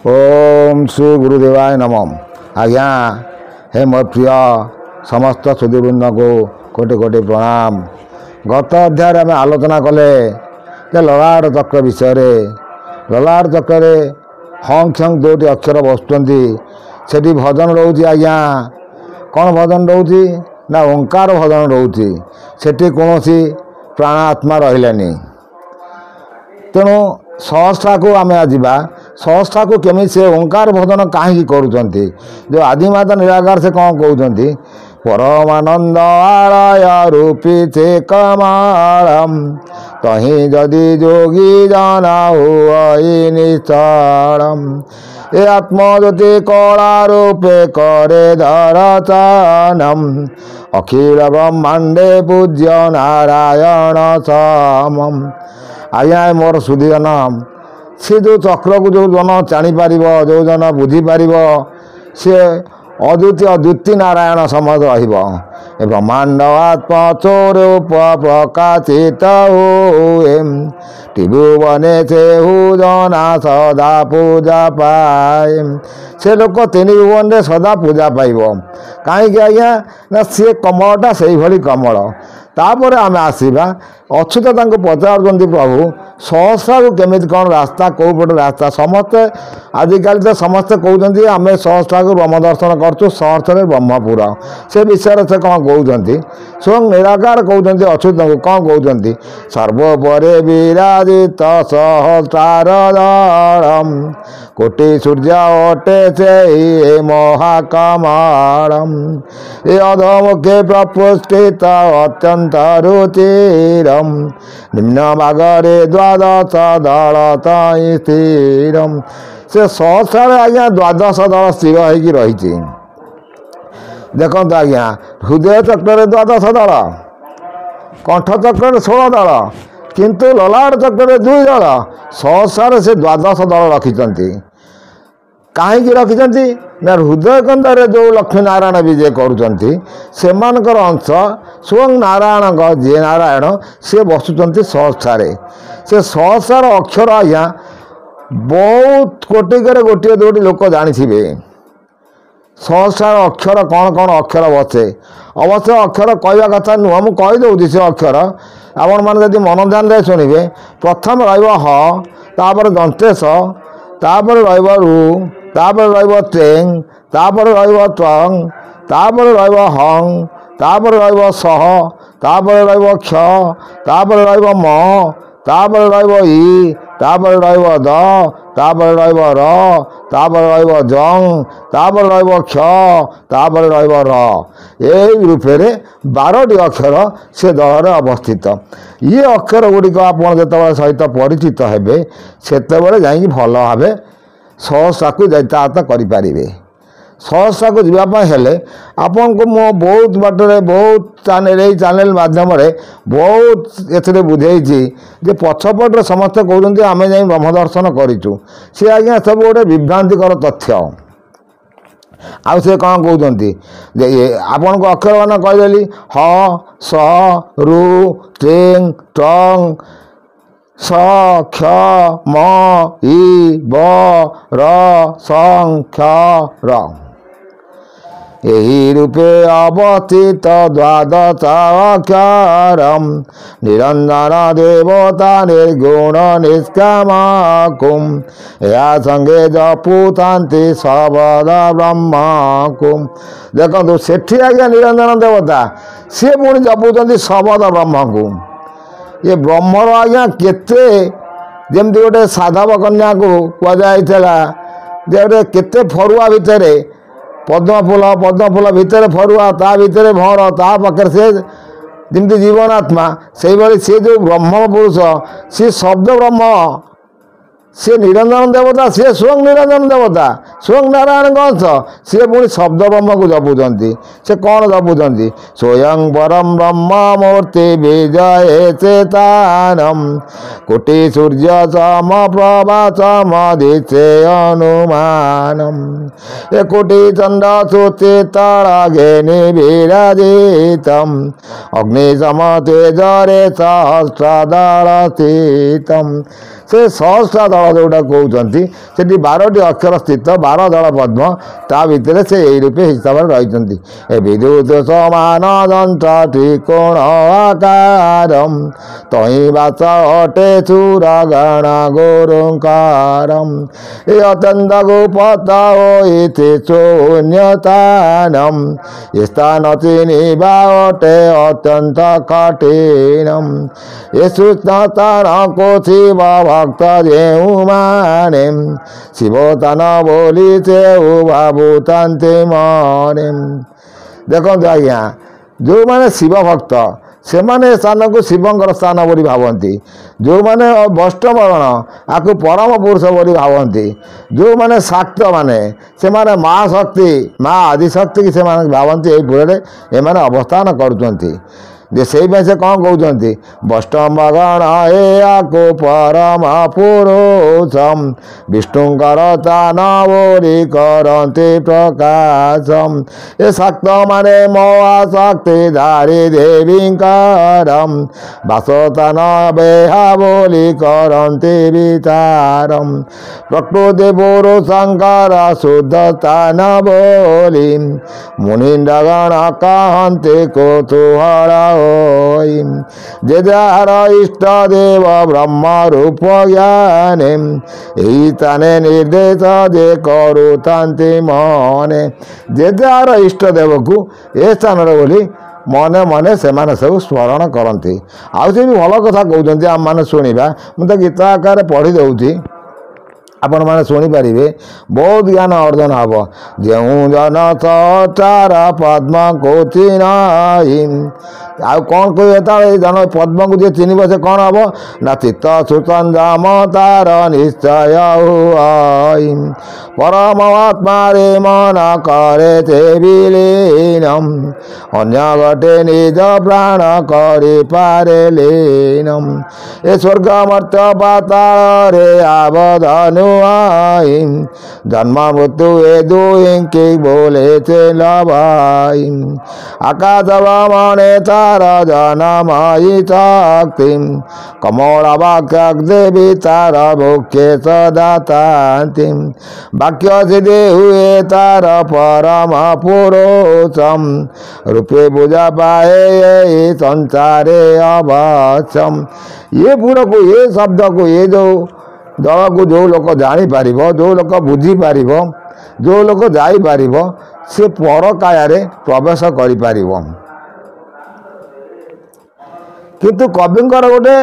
ओम श्री गुरुदेवाय नमः। आज्ञा हे मोर प्रिय समस्त सुधीवृंद को कोटि कोटि प्रणाम। गत अध्याय आम आलोचना कले ललाट चक्र विषय। ललाट चक्र हंग छंग दुटी अक्षर बसुँच से भजन रोचे। आज्ञा कौन भजन रोचे ना ओंकार भजन रोचे। सेठी कौन प्राणात्मा रहिलानी। तेणु सहस्रा को आम आजा सहस्रा को केमी से ओंकार भजन कहीं करुँच जो आदिमाता निराकार से कौन कहते परमानंद आलय रूपी चे कमालम तही जदि जोगी जाना हुई निश्चलम ए आत्मज्योति कला रूपे करे दर्शनम अखिल ब्रह्मांडे पूज्य नारायण समम। आज्ञा मोर सुधीजन सी जो चक्र को जो जन जापर जो जन बुझीपर सी अद्वितीय द्वितीय नारायण समझ ब्रह्मांड आत्मा स्वरूप प्रकाशित हुए त्रिभुवने से जना सदा पूजा पाए। से लोक तीन भुवन सदा पूजा पाइब कहीं आज्ञा ना सी कमलटा से भाई कमल। तापर आम आसवा अच्युत पचार प्रभु सहस्रा को केमी कौन रास्ता कौ पटे रास्ता समस्ते आजिकल तो समस्ते कहते आम सहस्रा को ब्रह्म दर्शन करूँ सहस्र ब्रह्मपुर से विषय से कौन कहते स्वयं निराकार कहते अच्युत को कौन कहते सर्वोपरि विराजित सहस्रार दलम कोटि सूर्य अटे से महाकमलम ये अधमुखे प्रपुष्टित अत्यंत रुचिरम निम्न भागरे द्वादश दल तई स्थिरम। से सहस्रार आज्ञा द्वादश दल स्थिर होगी रही। देखो आज्ञा हृदय चक्र द्वादश दल कंठ चक्र 16 दल किंतु ललाट चक्र 2 दल सहस्रार से द्वादश दल रखिंट कहीं रखिंट ना हृदय कंदर जो लक्ष्मी नारायण विजय कर अंश स्वयं नारायण जी नारायण सी बसुंच सहस्रार। से सहस्रार अक्षर आज्ञा बहुत कोटिकर गोटे दुटी लोक जानी सहस्रार अक्षर कौन कौन अक्षर बसे। अवश्य अक्षर कहवा कथा नुह मुझे कहीदे से अक्षर आपण मैंने मन ध्यान दे शुणे प्रथम रपर दंतेश तापर रू तापर टेंग तापर ट्रंग तापर हंग तापर सह तापर क्ष तापर म तापर ई तापर द तापर र तापर जंग तापर क्ष तापर र यही रूपे 12टी अक्षर से दल अवस्थित। ये अक्षर गुड़िक आप सहित परिचित हेबे सेतेबेले जाई भल भावे सहस्रा को यातायात करें। सहस्रा को जावाई हेले आपन को मो बहुत बाटर बहुत चैनल माध्यम बहुत एथे बुझे जे पछपटे समस्ते कहते आम जा ब्रह्म दर्शन करूँ सी आज्ञा सब गोटे विभ्रांतिकर तथ्य। आउ से कौन कहते आपन को अक्षर मान कहीदेली ह स रू टेंग ट्रंग स क्ष म ई ब र सं क्ष र यही रूपे अवस्थित द्वादश अक्षरम निरंजन देवता निर्गुण निष्कामकुम या संगे जपुतांति सबद ब्रह्मकुम। देखो सेठी आज्ञा निरंजन देवता सी पुणी जपुंट सबद ब्रह्म को। ये ब्रह्मर आज्ञा केते जमती गोटे साधव कन्या को कहुला जे केते फरुआ भितर पद्म फूल भितर फरुआ ता भितर भंवर ता पाखे से जमती जीवनात्मा से भाई सी जो ब्रह्म पुरुष सी शब्द ब्रह्म सी निरंजन देवता सी स्वयं निरंजन देवता स्वयं नारायण अंश सी पुणी शब्द ब्रह्म को जपुंट से कौन जपुंट स्वयं परम ब्रह्म मूर्ति विजय चेतानम कोटि सूर्य सम प्रभा समदिचे अनुमानम ए कोटि चंद्र सुचितल घेनि विराजितम अग्नि सम तेजरे सहस्रदल स्थितम। से 100टा दल जोटा कहते सेठी 12टी अक्षर स्थित 12 दल पद्म ता भितर से यही रूपे हिसाब से रही विद्युत समान दंत त्रिकोण आकारम तही बास अटे चूर गण गुरुकारम ये अत्यंत गुप्त होइति शून्यतानम स्थान चिन्हिबा अटे अत्यंत कठिनम ये सूक्ष्मतान को शिव भक्त जेउमाने शिवतान बोली से भावुतांति मने देखो आज्ञा जो माने शिव भक्त से माने स्थान को शिवंकर स्थान बोली भावती जो माने वैष्णवगण आपको परम पुरुष बोली भावती जो माने शाक्त माने से माने माँ शक्ति माँ आदिशक्ति की से माने भावती यही पुरे एमाने अवस्थान करुँच जे से कौन कहते वैष्णवगण को परम पुरुषम विष्णुकर तान बोली करते प्रकाशम ये शक्त माने महाशक्ति धारी देवीकरम वासतान बेहा बोली करते विचारम प्रकृति पुरुषंकर शुद्ध स्थान बोली मुनीन्द्रगण कहते कौतूहल जे जार इष्ट देव ब्रह्म रूप ज्ञाने यही ताने निर्देश जे करुतांति मने जे जार इष्ट देव को ए स्थान बोली मने मने से माने सब स्मरण करती आउ से भी भल कथा कहते आम मैंने शुणा मुझे गीत आकार पढ़ी दूँ आपण मैंने शुणिपारे बहुत ज्ञान अर्जन हम जो जन सचार पद्म को चिन्ह आउ कौन कहे जन पद्म को जी चिन्ह से कौन हम ना चित्त सुसंजाम तार निश्चय परमात्मा रे मन करे थे विलीनम अन्य गटे निज प्राण करे पारे लीनम ए स्वर्ग मर्त्य पाताल रे आबधनु जन्म मृत्यु ए दुई बोले थे लभाई आकाश मने तार जनमयी शक्ति कमल वाक्य देवी तार मुख्य सदातांति वाक्य सिद्धि हुए तार परम पुरुषम रूपे बुझा पाए संसारे अवश्यम ये पूरा को ये शब्द को ये जो दल को जो लोक जापर जो लोक बुझीपर जो लोक जापर से पर काया प्रवेश कर किंतु कविंकर गोटे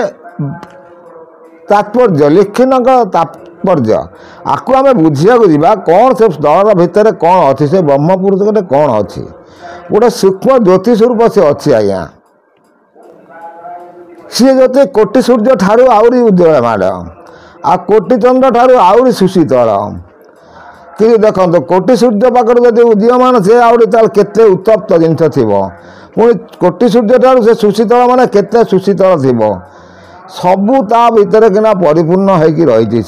तात्पर्य लिखिन तात्पर्य आपको आम बुझा जा कौन से दल भितर कौन अच्छी से ब्रह्म पुरुष गोटे कौन अच्छी गोटे सूक्ष्म ज्योति स्वरूप से अच्छी आज्ञा सी ज्योति कोटि सूर्य ठारू आहरी उज्ज्वल माड़ आ कोटि चंद्र ठारू आहरी सुशीतल कि देखो कोटि सूर्य पाखर जब उदीयमान से आहरी उत्तप्त जिनस थी पुणी कोटि सूर्य ठारू से सुशीतल माने केते सुशीतल थी सबू ता भितर किना परिपूर्ण होगी रही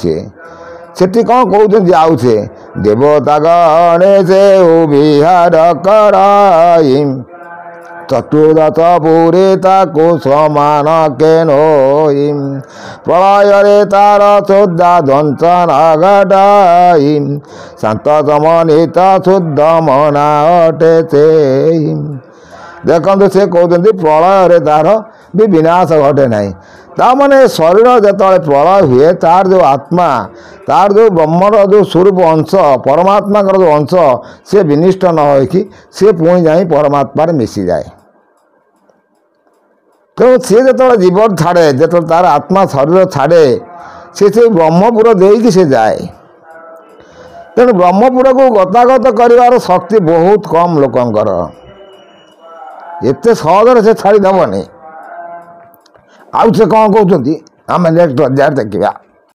सेठी कौन कहते आउ से देवता गणे से विहार कराई चतुर्दश पुरे ताको समान केन प्रलय रे तार शुद्ध ध्वंसन घटाई शांत समनित शुद्ध मना अटे से देखते से कहते प्रलय रे तार भी विनाश घटे ना ताने शरीर जो प्रलय हुए तार जो आत्मा तार जो ब्रह्मर जो स्वरूप अंश परमात्मा जो अंश से विनिष्ट न हो सी पुणी जा परमात्मा मिसी जाए तेणु सी जो जीवन छाड़े जो तार आत्मा शरीर छाड़े से ब्रह्मपुर देकी से जाए तेणु ब्रह्मपुर को गतागत कर शक्ति बहुत कम लोकंकर एत सहजरे से छाड़देवनी आउ से कौन कहते आम नेक्स्ट अध्याय देखा।